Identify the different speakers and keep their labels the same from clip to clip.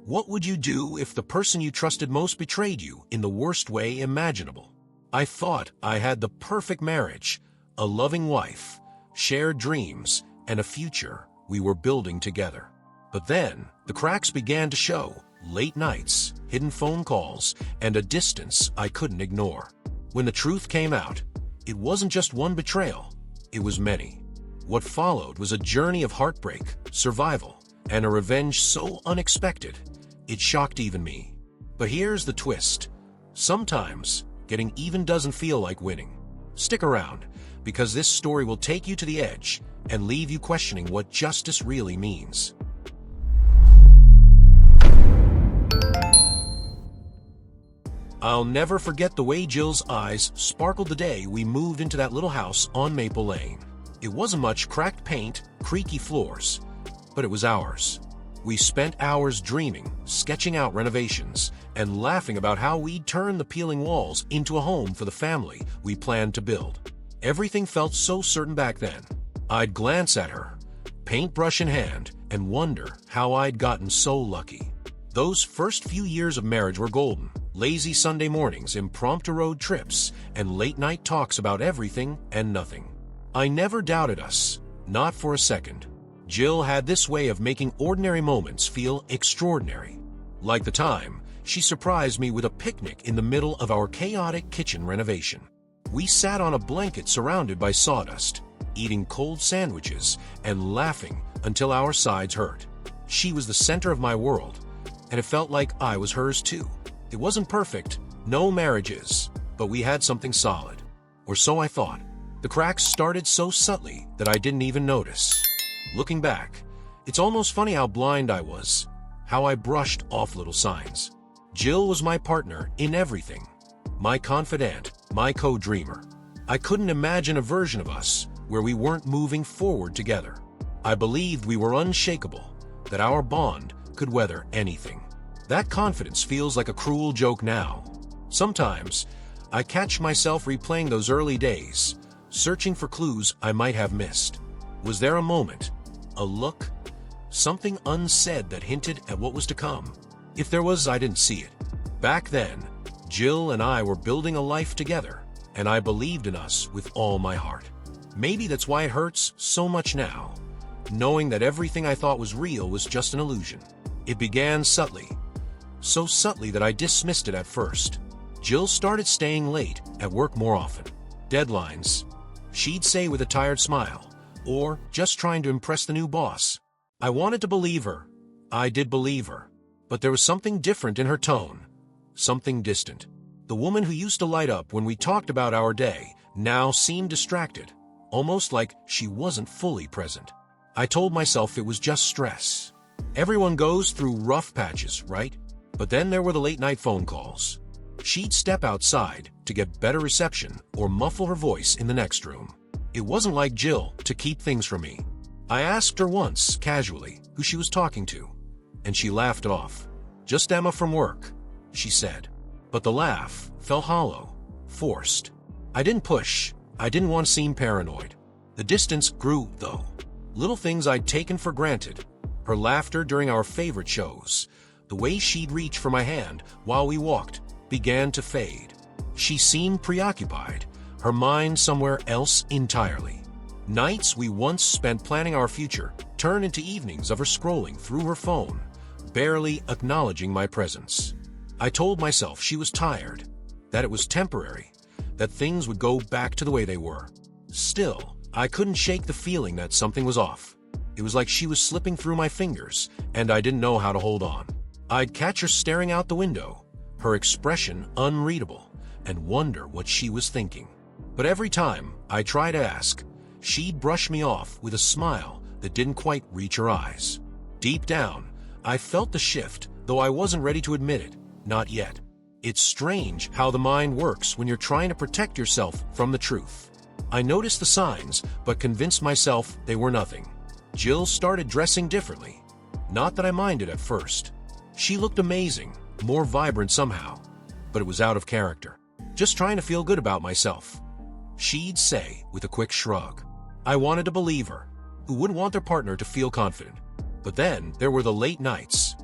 Speaker 1: What would you do if the person you trusted most betrayed you in the worst way imaginable? I thought I had the perfect marriage, a loving wife, shared dreams, and a future we were building together. But then, the cracks began to show. Late nights, hidden phone calls, and a distance I couldn't ignore. When the truth came out, it wasn't just one betrayal, it was many. What followed was a journey of heartbreak, survival, and a revenge so unexpected, it shocked even me. But here's the twist. Sometimes, getting even doesn't feel like winning. Stick around, because this story will take you to the edge and leave you questioning what justice really means. I'll never forget the way Jill's eyes sparkled the day we moved into that little house on Maple Lane. It wasn't much cracked paint, creaky floors, but it was ours. We spent hours dreaming, sketching out renovations, and laughing about how we'd turn the peeling walls into a home for the family we planned to build. Everything felt so certain back then. I'd glance at her, paintbrush in hand, and wonder how I'd gotten so lucky. Those first few years of marriage were golden. Lazy Sunday mornings, impromptu road trips, and late-night talks about everything and nothing. I never doubted us, not for a second. Jill had this way of making ordinary moments feel extraordinary. Like the time she surprised me with a picnic in the middle of our chaotic kitchen renovation. We sat on a blanket surrounded by sawdust, eating cold sandwiches and laughing until our sides hurt. She was the center of my world, and it felt like I was hers too. It wasn't perfect, no marriages, but we had something solid. Or so I thought. The cracks started so subtly that I didn't even notice. Looking back, it's almost funny how blind I was, how I brushed off little signs. Jill was my partner in everything, my confidant, my co-dreamer. I couldn't imagine a version of us where we weren't moving forward together. I believed we were unshakable, that our bond could weather anything. That confidence feels like a cruel joke now. Sometimes, I catch myself replaying those early days, searching for clues I might have missed. Was there a moment, a look, something unsaid that hinted at what was to come? If there was, I didn't see it. Back then, Jill and I were building a life together, and I believed in us with all my heart. Maybe that's why it hurts so much now, knowing that everything I thought was real was just an illusion. It began subtly. So subtly that I dismissed it at first. Jill started staying late at work more often. Deadlines, she'd say with a tired smile, or just trying to impress the new boss. I wanted to believe her. I did believe her. But there was something different in her tone, something distant. The woman who used to light up when we talked about our day now seemed distracted, almost like she wasn't fully present. I told myself it was just stress. Everyone goes through rough patches, right? But then there were the late-night phone calls. She'd step outside to get better reception or muffle her voice in the next room. It wasn't like Jill to keep things from me. I asked her once, casually, who she was talking to, and she laughed it off. "Just Emma from work," she said. But the laugh felt hollow, forced. I didn't push. I didn't want to seem paranoid. The distance grew, though. Little things I'd taken for granted. Her laughter during our favorite shows, the way she'd reach for my hand while we walked, began to fade. She seemed preoccupied, her mind somewhere else entirely. Nights we once spent planning our future turned into evenings of her scrolling through her phone, barely acknowledging my presence. I told myself she was tired, that it was temporary, that things would go back to the way they were. Still, I couldn't shake the feeling that something was off. It was like she was slipping through my fingers, and I didn't know how to hold on. I'd catch her staring out the window, her expression unreadable, and wonder what she was thinking. But every time I tried to ask, she'd brush me off with a smile that didn't quite reach her eyes. Deep down, I felt the shift, though I wasn't ready to admit it, not yet. It's strange how the mind works when you're trying to protect yourself from the truth. I noticed the signs, but convinced myself they were nothing. Jill started dressing differently. Not that I minded at first. She looked amazing, more vibrant somehow, but it was out of character. Just trying to feel good about myself, she'd say with a quick shrug. I wanted to believe her. Who wouldn't want their partner to feel confident? But then there were the late nights.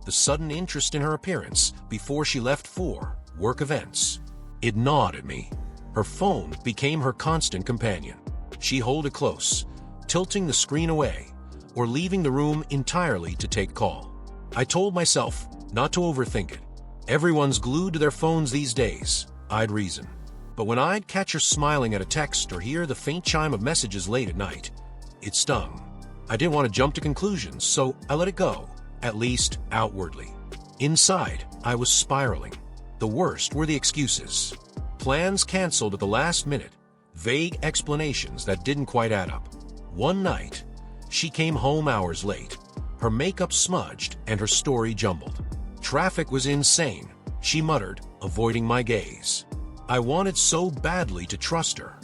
Speaker 1: the sudden interest in her appearance before she left for work events. It gnawed at me. Her phone became her constant companion. She'd hold it close, tilting the screen away, or leaving the room entirely to take call. I told myself not to overthink it. Everyone's glued to their phones these days, I'd reason. But when I'd catch her smiling at a text or hear the faint chime of messages late at night, it stung. I didn't want to jump to conclusions, so I let it go, at least outwardly. Inside, I was spiraling. The worst were the excuses. Plans canceled at the last minute, vague explanations that didn't quite add up. One night, she came home hours late, her makeup smudged and her story jumbled. Traffic was insane, she muttered, avoiding my gaze. I wanted so badly to trust her,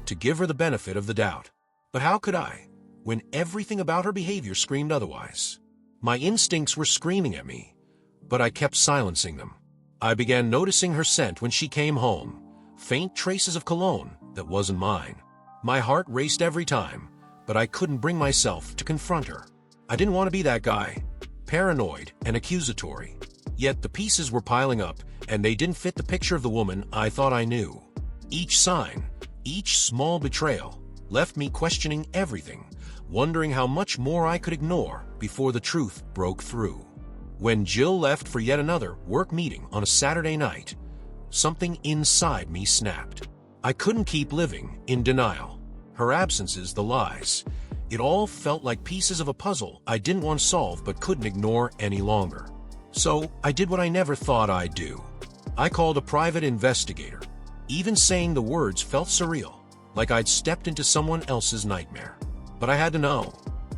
Speaker 1: to give her the benefit of the doubt. But how could I, when everything about her behavior screamed otherwise? My instincts were screaming at me, but I kept silencing them. I began noticing her scent when she came home, faint traces of cologne that wasn't mine. My heart raced every time, but I couldn't bring myself to confront her. I didn't want to be that guy, paranoid and accusatory. Yet the pieces were piling up, and they didn't fit the picture of the woman I thought I knew. Each sign, each small betrayal, left me questioning everything, wondering how much more I could ignore before the truth broke through. When Jill left for yet another work meeting on a Saturday night, something inside me snapped. I couldn't keep living in denial. Her absences, the lies. It all felt like pieces of a puzzle I didn't want to solve but couldn't ignore any longer. So I did what I never thought I'd do. I called a private investigator. Even saying the words felt surreal, like I'd stepped into someone else's nightmare. But I had to know.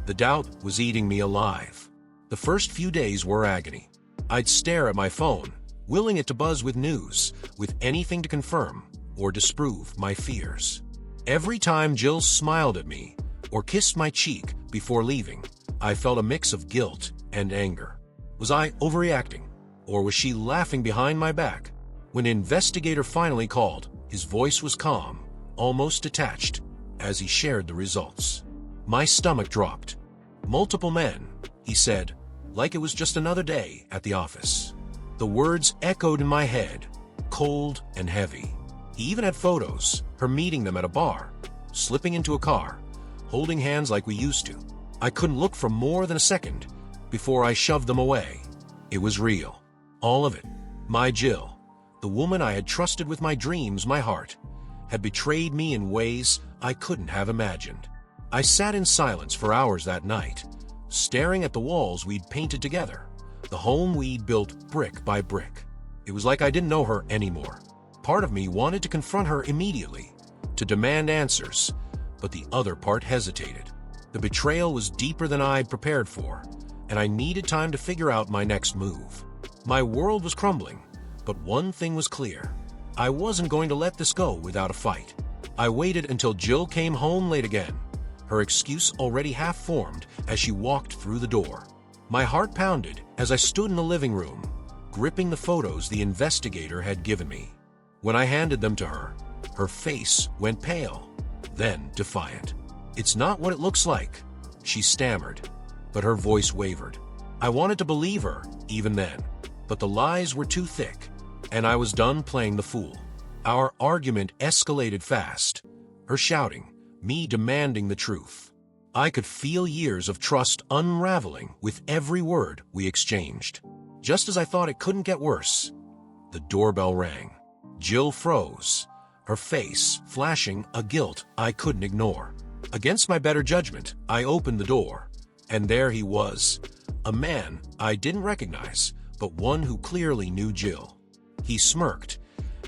Speaker 1: The doubt was eating me alive. The first few days were agony. I'd stare at my phone, willing it to buzz with news, with anything to confirm or disprove my fears. Every time Jill smiled at me or kissed my cheek before leaving, I felt a mix of guilt and anger. Was I overreacting, or was she laughing behind my back? When the investigator finally called, his voice was calm, almost detached, as he shared the results. My stomach dropped. Multiple men, he said, like it was just another day at the office. The words echoed in my head, cold and heavy. He even had photos, her meeting them at a bar, slipping into a car, holding hands like we used to. I couldn't look for more than a second before I shoved them away. It was real. All of it. My Jill, the woman I had trusted with my dreams, my heart, had betrayed me in ways I couldn't have imagined. I sat in silence for hours that night, staring at the walls we'd painted together, the home we'd built brick by brick. It was like I didn't know her anymore. Part of me wanted to confront her immediately, to demand answers, but the other part hesitated. The betrayal was deeper than I'd prepared for, and I needed time to figure out my next move. My world was crumbling, but one thing was clear. I wasn't going to let this go without a fight. I waited until Jill came home late again, her excuse already half-formed as she walked through the door. My heart pounded as I stood in the living room, gripping the photos the investigator had given me. When I handed them to her, her face went pale, then defiant. "It's not what it looks like," she stammered, but her voice wavered. I wanted to believe her, even then, but the lies were too thick, and I was done playing the fool. Our argument escalated fast, her shouting, me demanding the truth. I could feel years of trust unraveling with every word we exchanged. Just as I thought it couldn't get worse, the doorbell rang. Jill froze, her face flashing a guilt I couldn't ignore. Against my better judgment, I opened the door, and there he was, a man I didn't recognize, but one who clearly knew Jill. He smirked,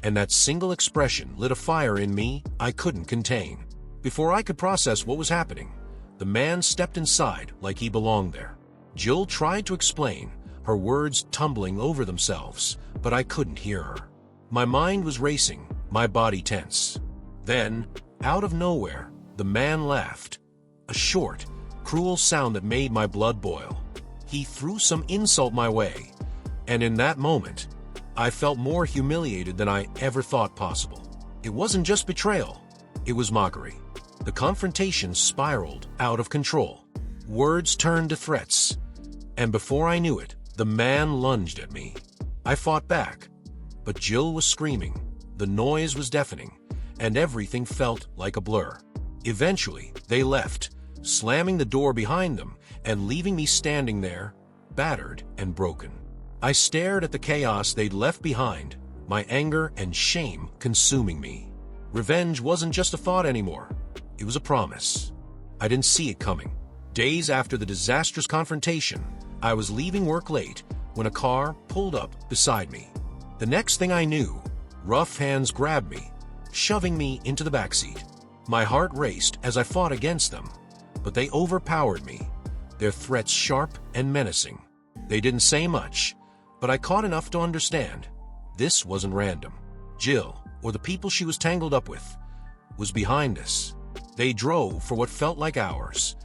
Speaker 1: and that single expression lit a fire in me I couldn't contain. Before I could process what was happening, the man stepped inside like he belonged there. Jill tried to explain, her words tumbling over themselves, but I couldn't hear her. My mind was racing, my body tense. Then, out of nowhere, the man laughed, a short, cruel sound that made my blood boil. He threw some insult my way, and in that moment, I felt more humiliated than I ever thought possible. It wasn't just betrayal, it was mockery. The confrontation spiraled out of control. Words turned to threats, and before I knew it, The man lunged at me. I fought back, but Jill was screaming, the noise was deafening, and everything felt like a blur. Eventually, they left, slamming the door behind them and leaving me standing there, battered and broken. I stared at the chaos they'd left behind, my anger and shame consuming me. Revenge wasn't just a thought anymore. It was a promise. I didn't see it coming. Days after the disastrous confrontation, I was leaving work late when a car pulled up beside me. The next thing I knew, rough hands grabbed me, shoving me into the backseat. My heart raced as I fought against them, but they overpowered me, their threats sharp and menacing. They didn't say much, but I caught enough to understand. This wasn't random. Jill, or the people she was tangled up with, was behind us. They drove for what felt like hours,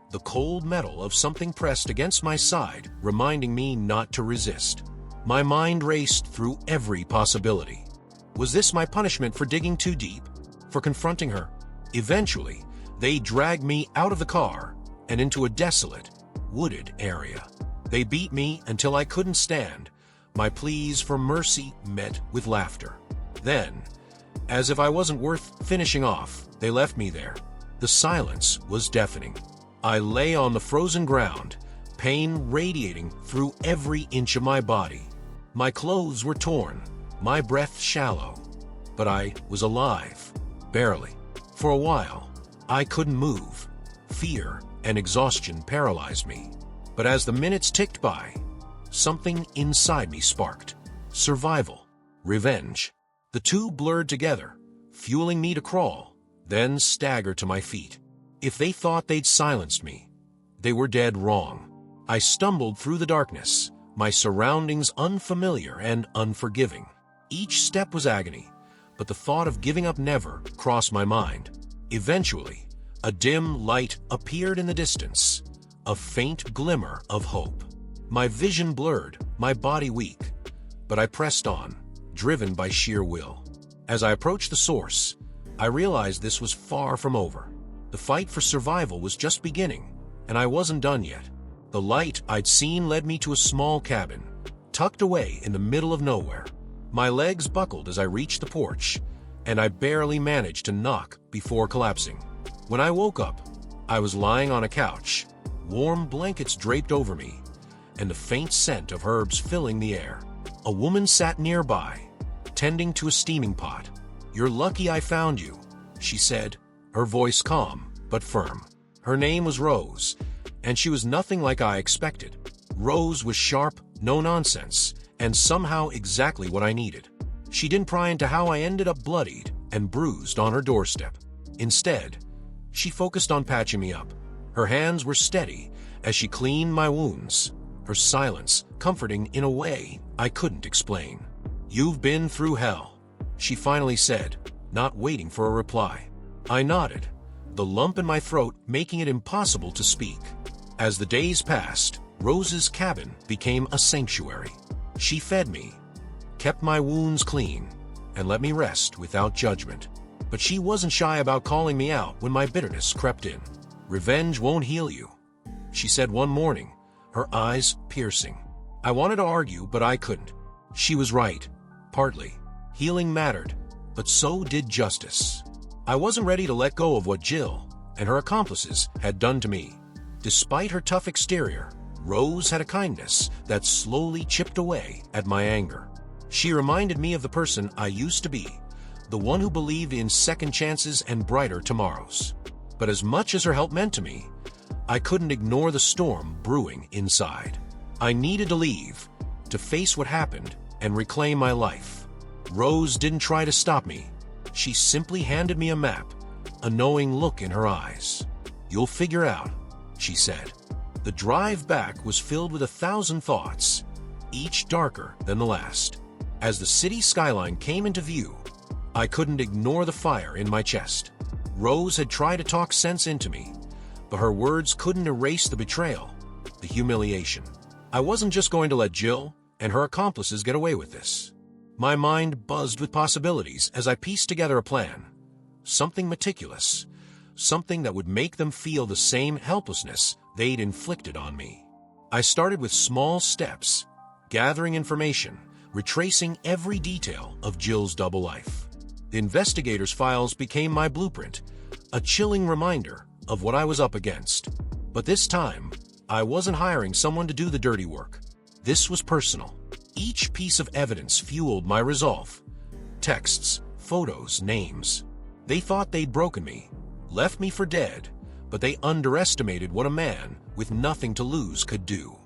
Speaker 1: the cold metal of something pressed against my side, reminding me not to resist. My mind raced through every possibility. Was this my punishment for digging too deep, for confronting her? Eventually, they dragged me out of the car and into a desolate, wooded area. They beat me until I couldn't stand, my pleas for mercy met with laughter. Then, as if I wasn't worth finishing off, they left me there. The silence was deafening. I lay on the frozen ground, pain radiating through every inch of my body. My clothes were torn, my breath shallow, but I was alive, barely. For a while, I couldn't move. Fear and exhaustion paralyzed me. But as the minutes ticked by, something inside me sparked. Survival, revenge. The two blurred together, fueling me to crawl, then stagger to my feet. If they thought they'd silenced me, they were dead wrong. I stumbled through the darkness, my surroundings unfamiliar and unforgiving. Each step was agony, but the thought of giving up never crossed my mind. Eventually, a dim light appeared in the distance, a faint glimmer of hope. My vision blurred, my body weak, but I pressed on, driven by sheer will. As I approached the source, I realized this was far from over. The fight for survival was just beginning, and I wasn't done yet. The light I'd seen led me to a small cabin, tucked away in the middle of nowhere. My legs buckled as I reached the porch, and I barely managed to knock before collapsing. When I woke up, I was lying on a couch, warm blankets draped over me, and the faint scent of herbs filling the air. A woman sat nearby, tending to a steaming pot. "You're lucky I found you," she said, her voice calm but firm. Her name was Rose, and she was nothing like I expected. Rose was sharp, no nonsense, and somehow exactly what I needed. She didn't pry into how I ended up bloodied and bruised on her doorstep. Instead, she focused on patching me up. Her hands were steady as she cleaned my wounds, her silence comforting in a way I couldn't explain. "You've been through hell," she finally said, not waiting for a reply. I nodded, the lump in my throat making it impossible to speak. As the days passed, Rose's cabin became a sanctuary. She fed me, kept my wounds clean, and let me rest without judgment. But she wasn't shy about calling me out when my bitterness crept in. "Revenge won't heal you," she said one morning, her eyes piercing. I wanted to argue, but I couldn't. She was right, partly. Healing mattered, but so did justice. I wasn't ready to let go of what Jill and her accomplices had done to me. Despite her tough exterior, Rose had a kindness that slowly chipped away at my anger. She reminded me of the person I used to be, the one who believed in second chances and brighter tomorrows. But as much as her help meant to me, I couldn't ignore the storm brewing inside. I needed to leave, to face what happened and reclaim my life. Rose didn't try to stop me. She simply handed me a map, a knowing look in her eyes. "You'll figure out," she said. The drive back was filled with 1,000 thoughts, each darker than the last. As the city skyline came into view, I couldn't ignore the fire in my chest. Rose had tried to talk sense into me, but her words couldn't erase the betrayal, the humiliation. I wasn't just going to let Jill and her accomplices get away with this. My mind buzzed with possibilities as I pieced together a plan. Something meticulous, something that would make them feel the same helplessness they'd inflicted on me. I started with small steps, gathering information, retracing every detail of Jill's double life. The investigator's files became my blueprint, a chilling reminder of what I was up against. But this time, I wasn't hiring someone to do the dirty work. This was personal. Each piece of evidence fueled my resolve. Texts, photos, names. They thought they'd broken me, left me for dead, but they underestimated what a man with nothing to lose could do.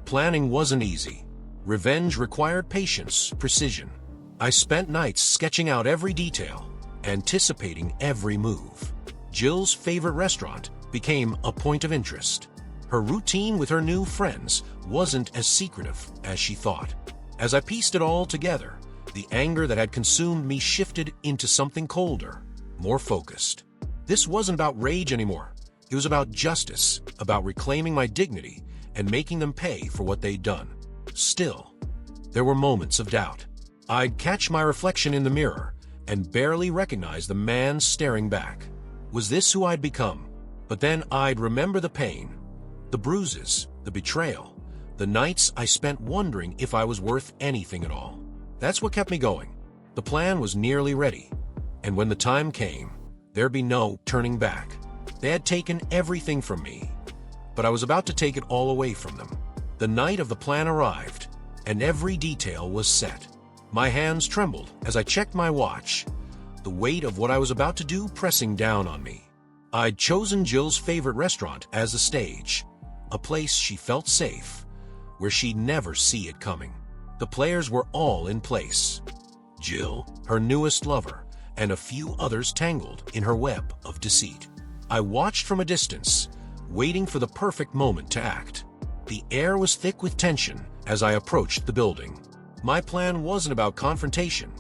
Speaker 1: Planning wasn't easy. Revenge required patience, precision. I spent nights sketching out every detail, anticipating every move. Jill's favorite restaurant became a point of interest. Her routine with her new friends wasn't as secretive as she thought. As I pieced it all together, the anger that had consumed me shifted into something colder, more focused. This wasn't about rage anymore. It was about justice, about reclaiming my dignity and making them pay for what they'd done. Still, there were moments of doubt. I'd catch my reflection in the mirror and barely recognize the man staring back. Was this who I'd become? But then I'd remember the pain, the bruises, the betrayal, the nights I spent wondering if I was worth anything at all. That's what kept me going. The plan was nearly ready, and when the time came, there'd be no turning back. They had taken everything from me, but I was about to take it all away from them. The night of the plan arrived, and every detail was set. My hands trembled as I checked my watch, the weight of what I was about to do pressing down on me. I'd chosen Jill's favorite restaurant as a stage, a place she felt safe, where she'd never see it coming. The players were all in place. Jill, her newest lover, and a few others tangled in her web of deceit. I watched from a distance, waiting for the perfect moment to act. The air was thick with tension as I approached the building. My plan wasn't about confrontation.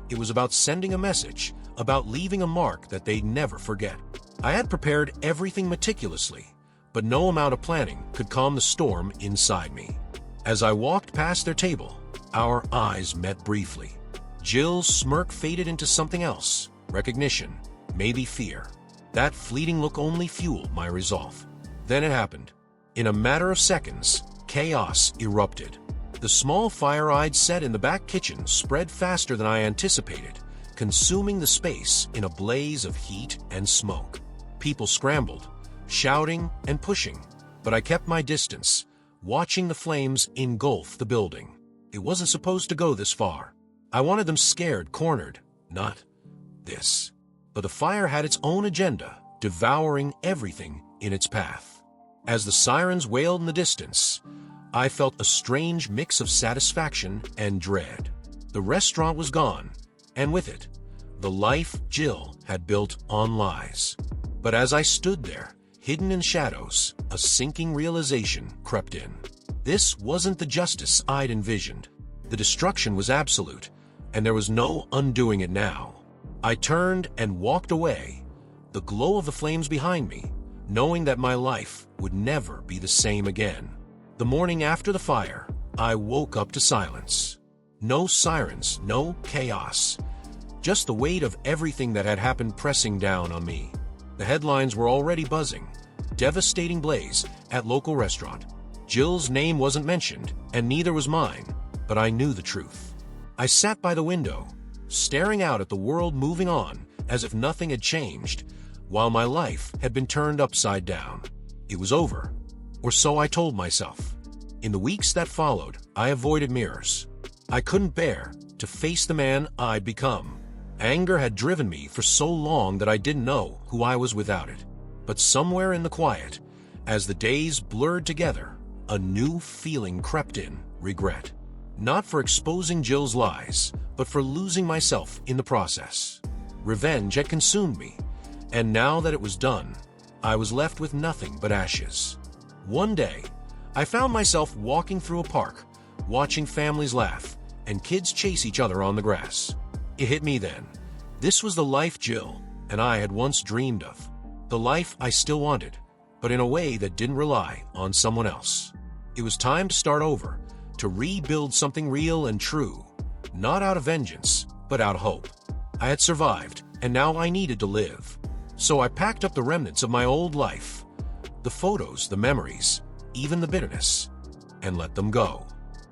Speaker 1: It was about sending a message, about leaving a mark that they'd never forget. I had prepared everything meticulously, but no amount of planning could calm the storm inside me. As I walked past their table, our eyes met briefly. Jill's smirk faded into something else, recognition, maybe fear. That fleeting look only fueled my resolve. Then it happened. In a matter of seconds, chaos erupted. The small fire I'd set in the back kitchen spread faster than I anticipated, consuming the space in a blaze of heat and smoke. People scrambled, shouting and pushing, but I kept my distance, watching the flames engulf the building. It wasn't supposed to go this far. I wanted them scared, cornered, not this. But the fire had its own agenda, devouring everything in its path. As the sirens wailed in the distance, I felt a strange mix of satisfaction and dread. The restaurant was gone, and with it, the life Jill had built on lies. But as I stood there, hidden in shadows, a sinking realization crept in. This wasn't the justice I'd envisioned. The destruction was absolute, and there was no undoing it now. I turned and walked away, the glow of the flames behind me, knowing that my life would never be the same again. The morning after the fire, I woke up to silence. No sirens, no chaos. Just the weight of everything that had happened pressing down on me. The headlines were already buzzing. Devastating blaze at local restaurant. Jill's name wasn't mentioned, and neither was mine, but I knew the truth. I sat by the window, staring out at the world moving on as if nothing had changed, while my life had been turned upside down. It was over, or so I told myself. In the weeks that followed, I avoided mirrors. I couldn't bear to face the man I'd become. Anger had driven me for so long that I didn't know who I was without it. But somewhere in the quiet, as the days blurred together, a new feeling crept in, regret. Not for exposing Jill's lies, but for losing myself in the process. Revenge had consumed me, and now that it was done, I was left with nothing but ashes. One day, I found myself walking through a park, watching families laugh and kids chase each other on the grass. It hit me then. This was the life Jill and I had once dreamed of. The life I still wanted, but in a way that didn't rely on someone else. It was time to start over, to rebuild something real and true, not out of vengeance, but out of hope. I had survived, and now I needed to live. So I packed up the remnants of my old life, the photos, the memories, even the bitterness. and let them go.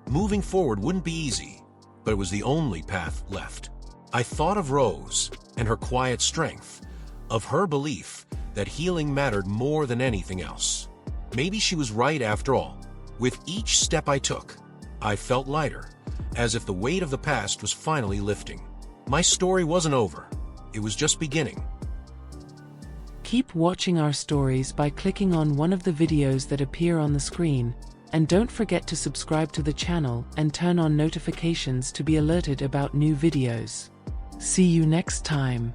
Speaker 1: Moving forward wouldn't be easy, but it was the only path left. I thought of Rose and her quiet strength, of her belief that healing mattered more than anything else. Maybe she was right after all. With each step I took, I felt lighter, as if the weight of the past was finally lifting. My story wasn't over. It was just beginning.
Speaker 2: Keep watching our stories by clicking on one of the videos that appear on the screen, and don't forget to subscribe to the channel and turn on notifications to be alerted about new videos. See you next time.